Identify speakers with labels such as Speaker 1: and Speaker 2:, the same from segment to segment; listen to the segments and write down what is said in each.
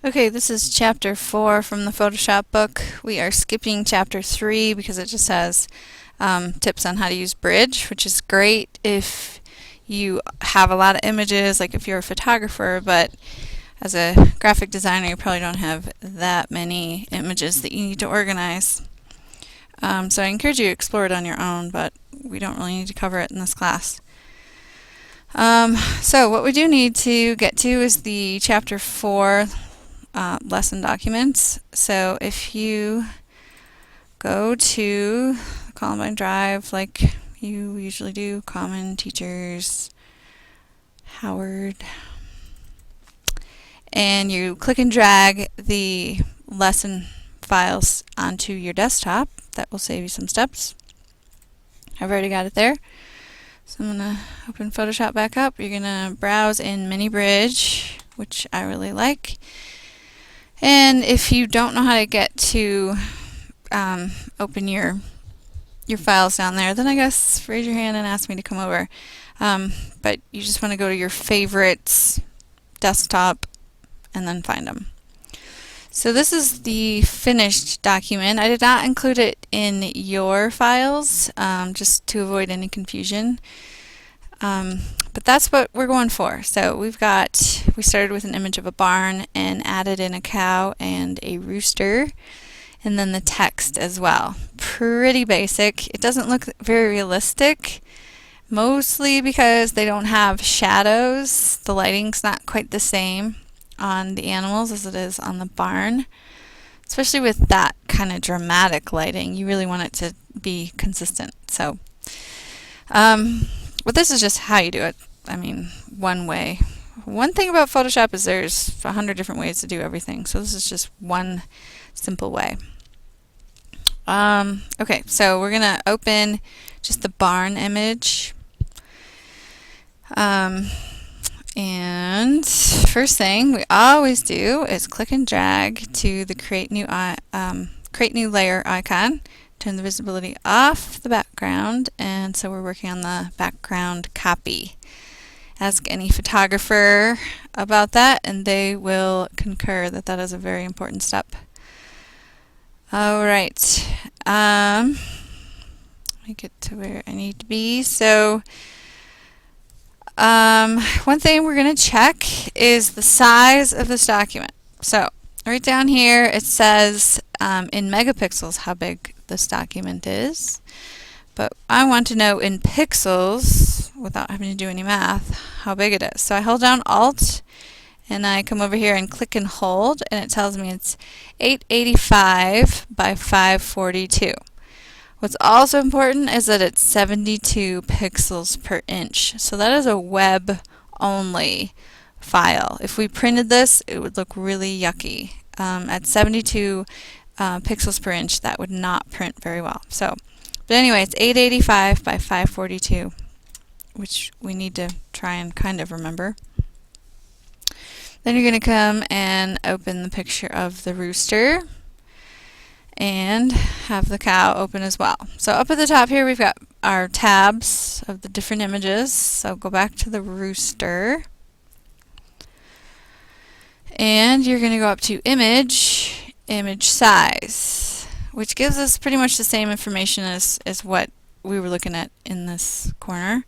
Speaker 1: Okay, this is chapter 4 from the Photoshop book. We are skipping chapter 3 because it just has tips on how to use Bridge, which is great if you have a lot of images, like if you're a photographer, but as a graphic designer, you probably don't have that many images that you need to organize. So I encourage you to explore it on your own, but we don't really need to cover it in this class. So what we do need to get to is the chapter 4 lesson documents. So if you go to Columbine Drive like you usually do, Common, Teachers, Howard, and you click and drag the lesson files onto your desktop, that will save you some steps. I've already got it there. So I'm going to open Photoshop back up. You're going to browse in Mini Bridge, which I really like. And if you don't know how to get to open your files down there, then I guess raise your hand and ask me to come over. But you just want to go to your favorites, desktop, and then find them. So this is the finished document. I did not include it in your files, just to avoid any confusion. But that's what we're going for. So we started with an image of a barn and added in a cow and a rooster, and then the text as well. Pretty basic. It doesn't look very realistic, mostly because they don't have shadows. The lighting's not quite the same on the animals as it is on the barn. Especially with that kind of dramatic lighting, you really want it to be consistent. So, but this is just how you do it. I mean, one way. One thing about Photoshop is there's 100 different ways to do everything. So this is just one simple way. Okay, so we're going to open just the barn image. And first thing we always do is click and drag to the create new layer icon. Turn the visibility off the background, and so we're working on the background copy. Ask any photographer about that and they will concur that that is a very important step. Alright, let me get to where I need to be. So one thing we're going to check is the size of this document. So right down here it says in megapixels how big this document is, but I want to know in pixels, without having to do any math, how big it is. So I hold down Alt and I come over here and click and hold, and it tells me it's 885 by 542. What's also important is that it's 72 pixels per inch. So that is a web only file. If we printed this, it would look really yucky. At 72 pixels per inch, that would not print very well. So, but anyway, it's 885 by 542, which we need to try and kind of remember. Then you're going to come and open the picture of the rooster and have the cow open as well. So up at the top here we've got our tabs of the different images. So go back to the rooster and you're going to go up to image size, which gives us pretty much the same information as what we were looking at in this corner.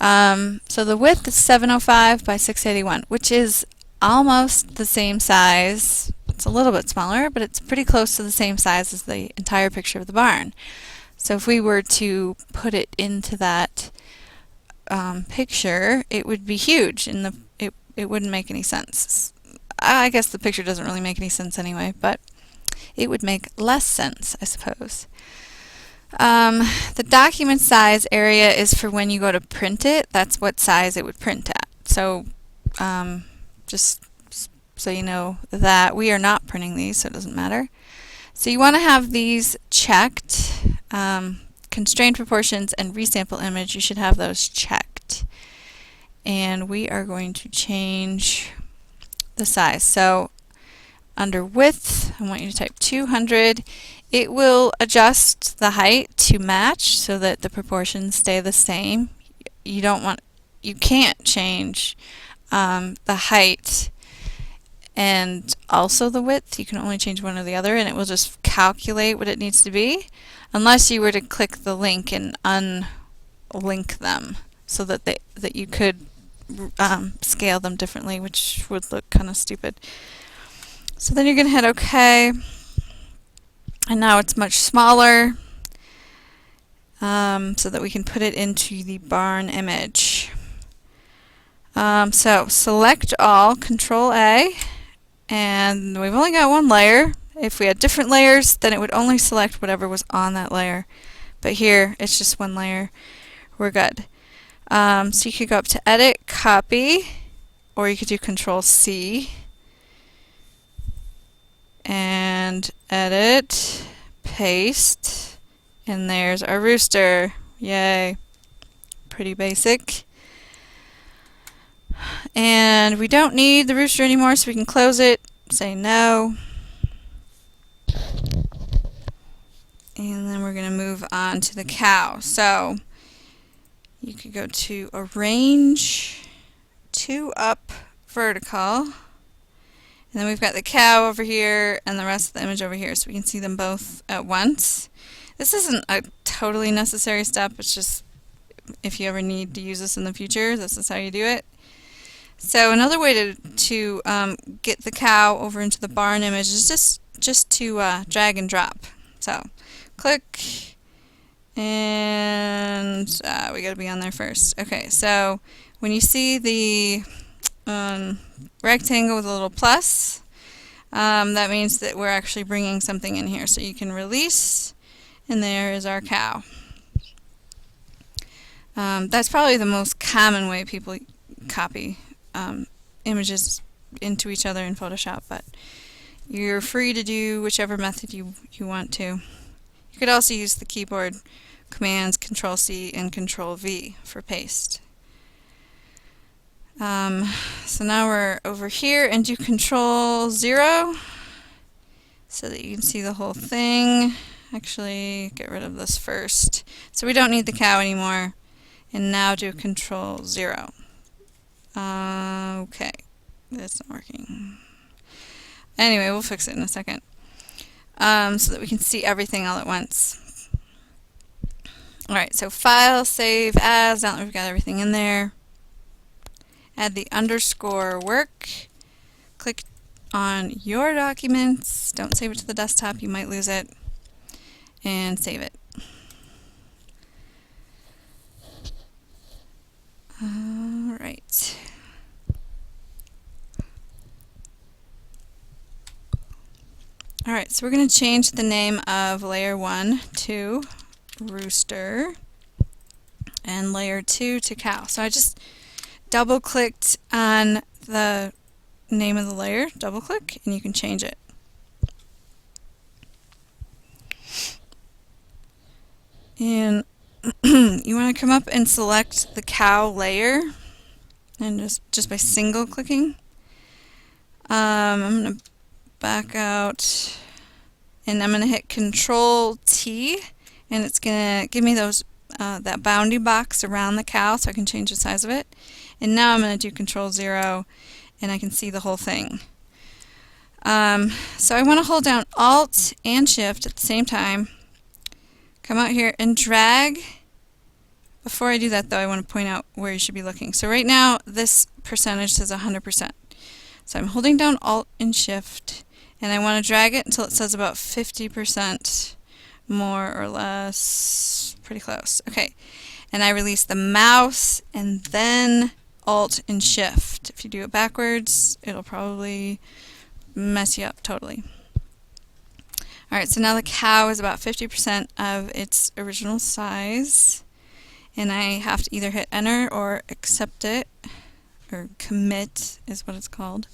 Speaker 1: So the width is 705 by 681, which is almost the same size. It's a little bit smaller, but it's pretty close to the same size as the entire picture of the barn. So if we were to put it into that picture, it would be huge, and it wouldn't make any sense. I guess the picture doesn't really make any sense anyway, but it would make less sense, I suppose. The document size area is for when you go to print it. That's what size it would print at. So just so you know that we are not printing these, so it doesn't matter. So you want to have these checked. Constrained proportions and resample image, you should have those checked. And we are going to change the size. So under width, I want you to type 200. It will adjust the height to match so that the proportions stay the same. You can't change the height and also the width. You can only change one or the other, and it will just calculate what it needs to be, unless you were to click the link and unlink them so that you could scale them differently, which would look kind of stupid. So then you're going to hit OK, and now it's much smaller, so that we can put it into the barn image. So select all, Control A, and we've only got one layer. If we had different layers, then it would only select whatever was on that layer. But here, it's just one layer. We're good. So you could go up to Edit, Copy, or you could do Control C, and Edit, Paste, and there's our rooster. Yay. Pretty basic. And we don't need the rooster anymore, so we can close it, say no. And then we're going to move on to the cow. So you could go to Arrange, 2 up, Vertical. And then we've got the cow over here and the rest of the image over here, so we can see them both at once. This isn't a totally necessary step, it's just if you ever need to use this in the future, this is how you do it. So another way to get the cow over into the barn image is just to drag and drop. So click, and we got to be on there first. Okay, so when you see the rectangle with a little plus, that means that we're actually bringing something in here. So you can release, and there is our cow. That's probably the most common way people copy images into each other in Photoshop, but you're free to do whichever method you want to. You could also use the keyboard commands Control C and Control V for paste. So now we're over here, and do Control 0 so that you can see the whole thing. Actually, get rid of this first. So we don't need the cow anymore. And now do Control 0. Okay, that's not working. Anyway, we'll fix it in a second. So that we can see everything all at once. Alright, so File, Save As, now that we've got everything in there. Add the underscore work. Click on your documents. Don't save it to the desktop, you might lose it. And save it. Alright. Alright, so we're going to change the name of layer 1 to rooster and layer 2 to cow. So I just double clicked on the name of the layer, double click, and you can change it. And you want to come up and select the cow layer, and just by single clicking. I'm going to back out, and I'm going to hit Control T, and it's going to give me those that bounding box around the cow so I can change the size of it. And now I'm going to do Control 0, and I can see the whole thing. So I want to hold down Alt and Shift at the same time. Come out here and drag. Before I do that though, I want to point out where you should be looking. So right now this percentage says 100%. So I'm holding down Alt and Shift, and I want to drag it until it says about 50%, more or less, pretty close. Okay, and I release the mouse and then Alt and Shift. If you do it backwards, it'll probably mess you up totally. Alright, so now the cow is about 50% of its original size, and I have to either hit enter or accept it, or commit is what it's called.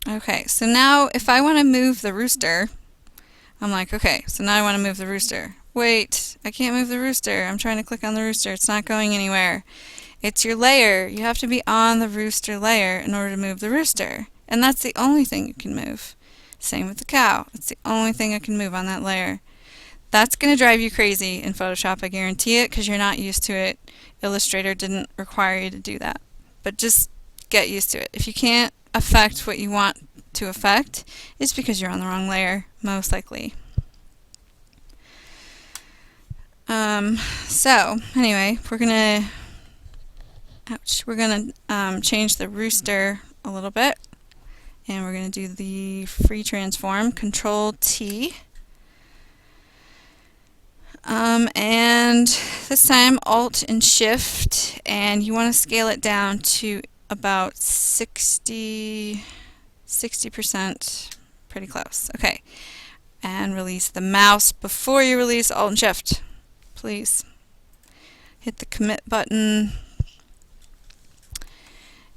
Speaker 1: Okay, so now if I want to move the rooster, I'm like, okay, so now I want to move the rooster. Wait, I can't move the rooster. I'm trying to click on the rooster. It's not going anywhere. It's your layer. You have to be on the rooster layer in order to move the rooster. And that's the only thing you can move. Same with the cow. It's the only thing I can move on that layer. That's going to drive you crazy in Photoshop, I guarantee it, because you're not used to it. Illustrator didn't require you to do that. But just get used to it. If you can't affect what you want to affect, it's because you're on the wrong layer, most likely. So anyway, we're gonna change the rooster a little bit, and we're gonna do the free transform, Control T, and this time Alt and Shift, and you want to scale it down to about 60%, pretty close. Okay, and release the mouse before you release Alt and Shift. Please hit the commit button,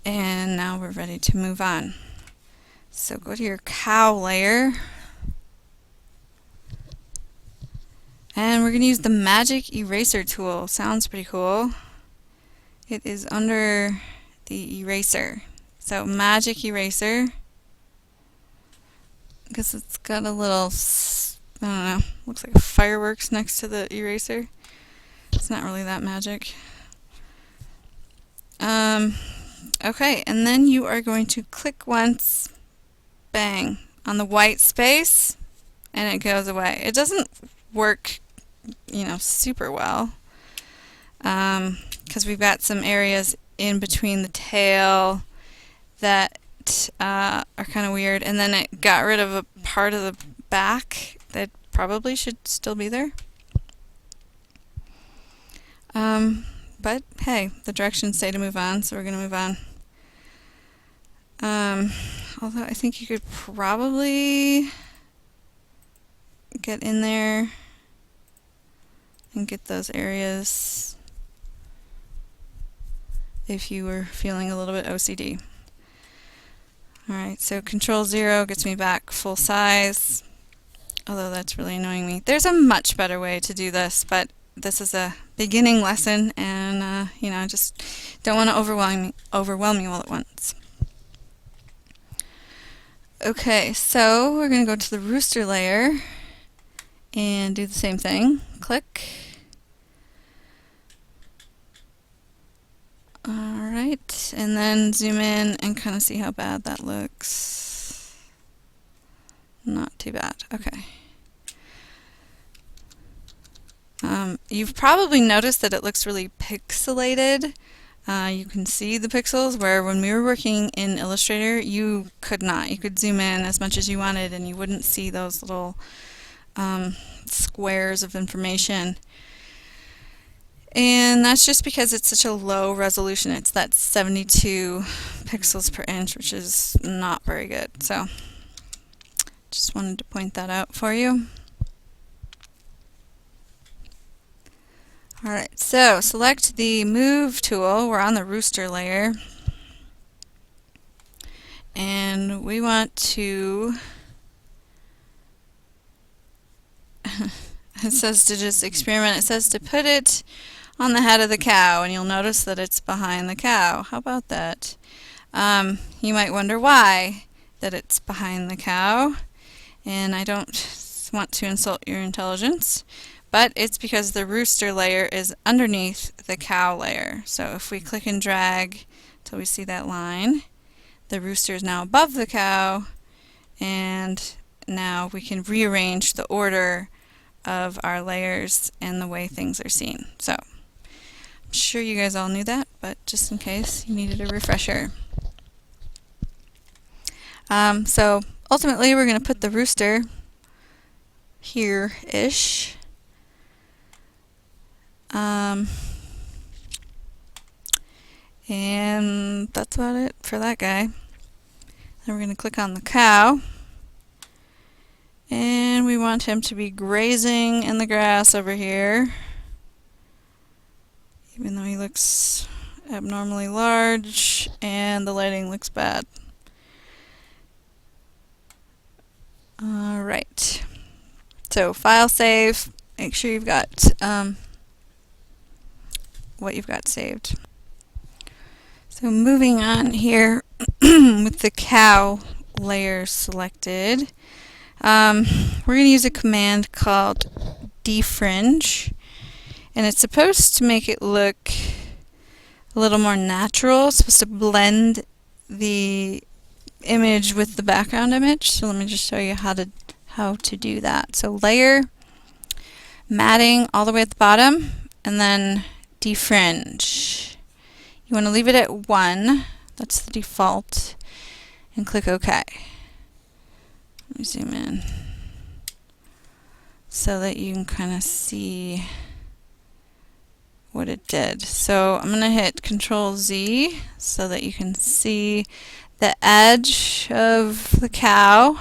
Speaker 1: and now we're ready to move on. So go to your cow layer, and we're going to use the Magic Eraser tool. Sounds pretty cool. It is under the eraser. So Magic Eraser, because it's got a little, I don't know, looks like fireworks next to the eraser. It's not really that magic. Okay, and then you are going to click once, bang, on the white space, and it goes away. It doesn't work, super well, because we've got some areas in between the tail that are kind of weird, and then it got rid of a part of the back that probably should still be there. But hey, the directions say to move on, so we're going to move on. Although I think you could probably get in there and get those areas if you were feeling a little bit OCD. Alright, so Control 0 gets me back full size, although that's really annoying me. There's a much better way to do this, but this is a beginning lesson, and I just don't want to overwhelm you all at once. Okay, so we're going to go to the rooster layer and do the same thing. Click. Alright, and then zoom in and kind of see how bad that looks. Not too bad. Okay. You've probably noticed that it looks really pixelated. You can see the pixels, where when we were working in Illustrator, you could not. You could zoom in as much as you wanted and you wouldn't see those little squares of information. And that's just because it's such a low resolution. It's that 72 pixels per inch, which is not very good. So just wanted to point that out for you. Alright, so select the Move tool. We're on the rooster layer. And we want to, it says to just experiment. It says to put it on the head of the cow, and you'll notice that it's behind the cow. How about that? You might wonder why that it's behind the cow, and I don't want to insult your intelligence, but it's because the rooster layer is underneath the cow layer. So if we click and drag till we see that line, the rooster is now above the cow, and now we can rearrange the order of our layers and the way things are seen. So I'm sure you guys all knew that, but just in case you needed a refresher. So ultimately we're going to put the rooster here-ish. And that's about it for that guy. Then we're going to click on the cow, and we want him to be grazing in the grass over here, even though he looks abnormally large and the lighting looks bad. Alright, so file save, make sure you've got what you've got saved. So moving on here with the cow layer selected, we're going to use a command called defringe, and it's supposed to make it look a little more natural. It's supposed to blend the image with the background image. So let me just show you how to do that. So layer, matting all the way at the bottom, and then defringe. You want to leave it at 1. That's the default, and click OK. Let me zoom in so that you can kind of see what it did. So I'm going to hit Control Z so that you can see the edge of the cow,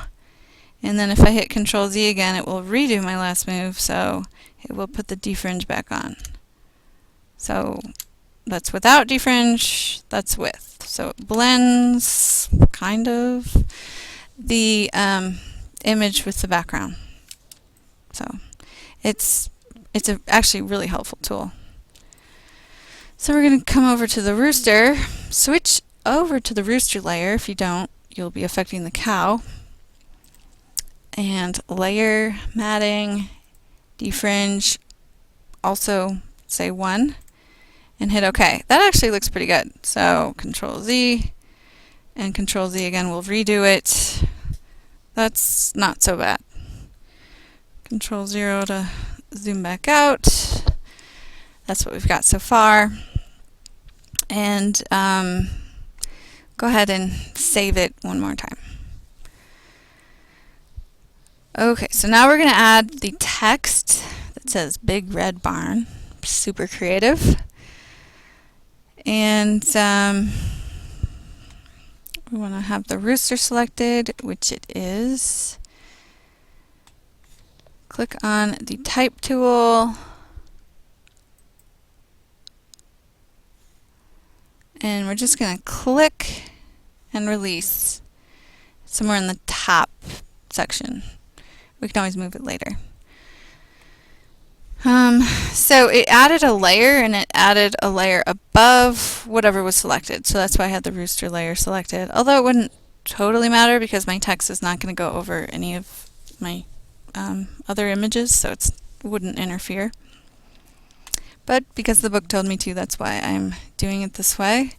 Speaker 1: and then if I hit Control Z again, it will redo my last move, so it will put the defringe back on. So that's without defringe, that's with. So it blends kind of the image with the background. So it's actually a really helpful tool. So we're going to come over to the rooster, switch over to the rooster layer. If you don't, you'll be affecting the cow. And layer, matting, defringe, also say 1, and hit OK. That actually looks pretty good. So Control Z and Control Z again will redo it. That's not so bad. Control 0 to zoom back out. That's what we've got so far. And go ahead and save it one more time. Okay, so now we're going to add the text that says Big Red Barn. Super creative. And we want to have the rooster selected, which it is. Click on the Type tool. And we're just going to click and release somewhere in the top section. We can always move it later. So it added a layer, and it added a layer above whatever was selected. So that's why I had the rooster layer selected. Although it wouldn't totally matter because my text is not going to go over any of my other images, so it wouldn't interfere. But because the book told me to, that's why I'm doing it this way.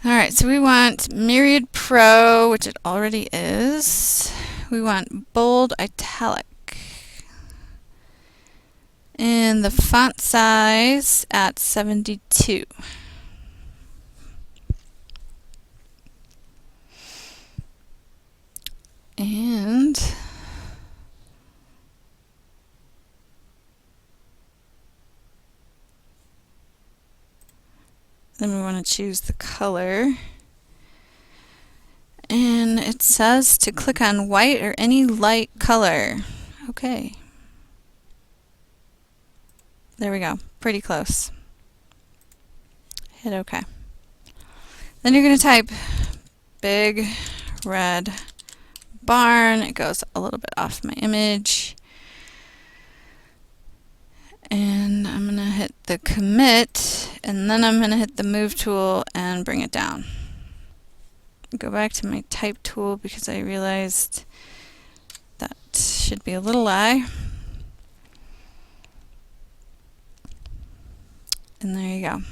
Speaker 1: Alright, so we want Myriad Pro, which it already is. We want bold italic. And the font size at 72. And then we want to choose the color. And it says to click on white or any light color. Okay. There we go. Pretty close. Hit OK. Then you're going to type Big Red Barn. It goes a little bit off my image. And I'm going to hit the commit, and then I'm going to hit the move tool and bring it down. Go back to my type tool because I realized that should be a little I. And there you go.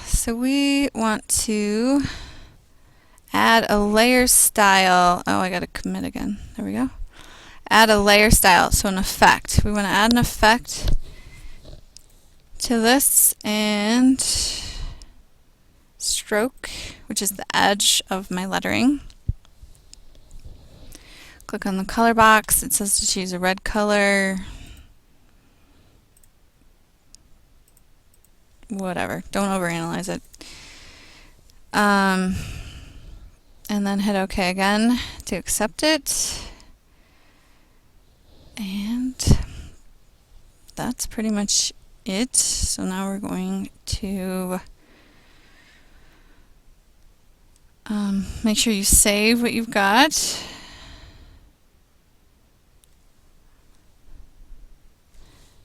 Speaker 1: So we want to add a layer style. Oh, I got to commit again. There we go. Add a layer style, so an effect. We want to add an effect to this, and stroke, which is the edge of my lettering. Click on the color box. It says to choose a red color. Whatever. Don't overanalyze it. And then hit OK again to accept it. And that's pretty much it. So now we're going to make sure you save what you've got.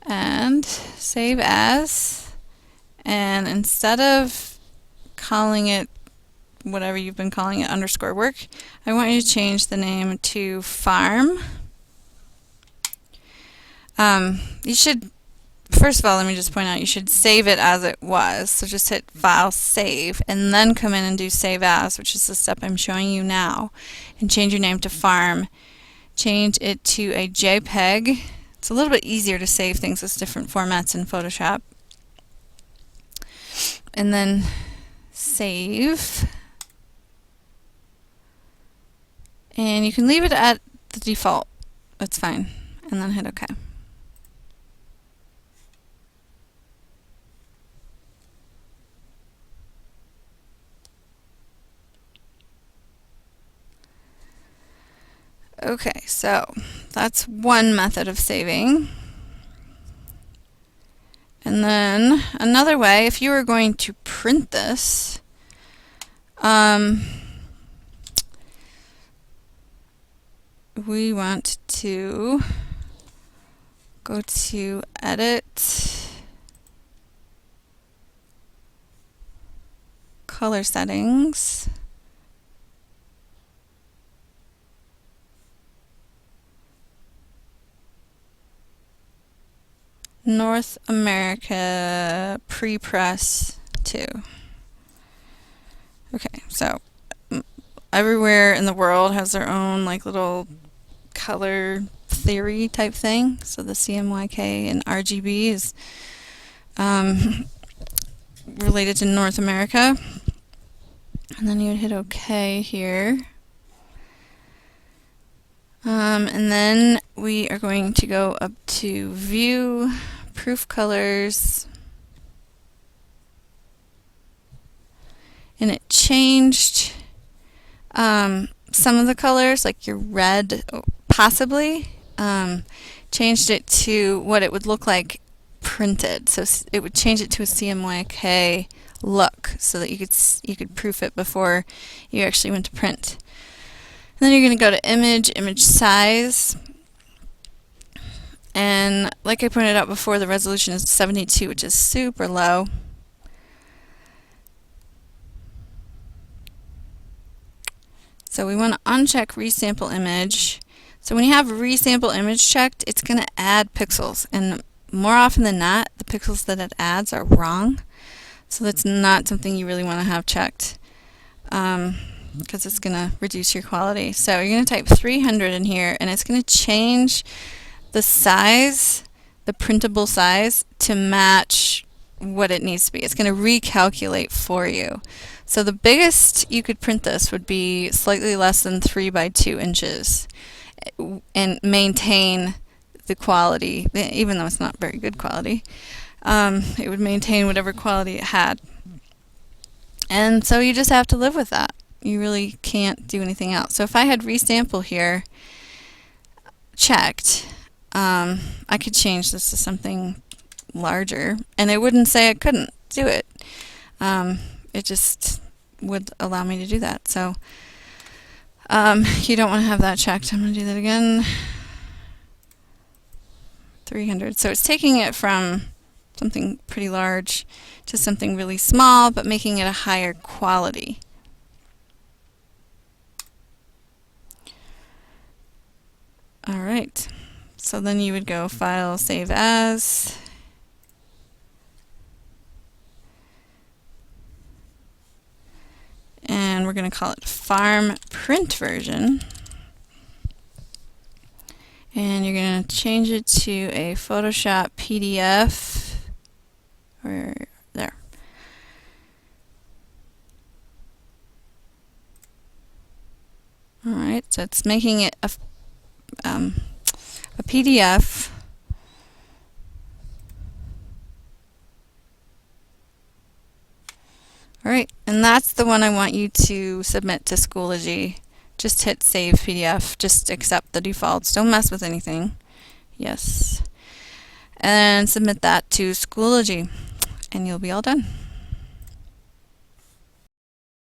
Speaker 1: And save as. And instead of calling it whatever you've been calling it, _work, I want you to change the name to farm. You should, first of all, let me just point out, you should save it as it was. So just hit File, Save, and then come in and do Save As, which is the step I'm showing you now, and change your name to Farm. Change it to a JPEG. It's a little bit easier to save things as different formats in Photoshop. And then save. And you can leave it at the default. That's fine. And then hit OK. Okay, so that's one method of saving. And then another way, if you were going to print this, we want to go to Edit, Color Settings, North America Pre-Press 2. Okay, so everywhere in the world has their own like little color theory type thing. So the CMYK and RGB is related to North America. And then you would hit OK here. And then we are going to go up to View, Proof Colors, and it changed some of the colors, like your red, possibly, changed it to what it would look like printed. So it would change it to a CMYK look, so that you could proof it before you actually went to print. And then you're going to go to Image, Image Size, and like I pointed out before, the resolution is 72, which is super low. So we want to uncheck Resample Image. So when you have Resample Image checked, it's going to add pixels, and more often than not, the pixels that it adds are wrong. So that's not something you really want to have checked, because it's going to reduce your quality. So you're going to type 300 in here, and it's going to change the size, the printable size, to match what it needs to be. It's going to recalculate for you. So the biggest you could print this would be slightly less than 3 by 2 inches and maintain the quality, even though it's not very good quality. It would maintain whatever quality it had. And so you just have to live with that. You really can't do anything else. So if I had Resample here checked, I could change this to something larger, and it wouldn't say I couldn't do it. It just would allow me to do that. So you don't want to have that checked. I'm going to do that again. 300. So it's taking it from something pretty large to something really small, but making it a higher quality. All right. So then you would go File, Save As. And we're going to call it Farm Print Version. And you're going to change it to a Photoshop PDF. Or there. All right, so it's making it a PDF. Alright, and that's the one I want you to submit to Schoology. Just hit Save PDF, just accept the defaults, don't mess with anything. Yes. And submit that to Schoology, and you'll be all done.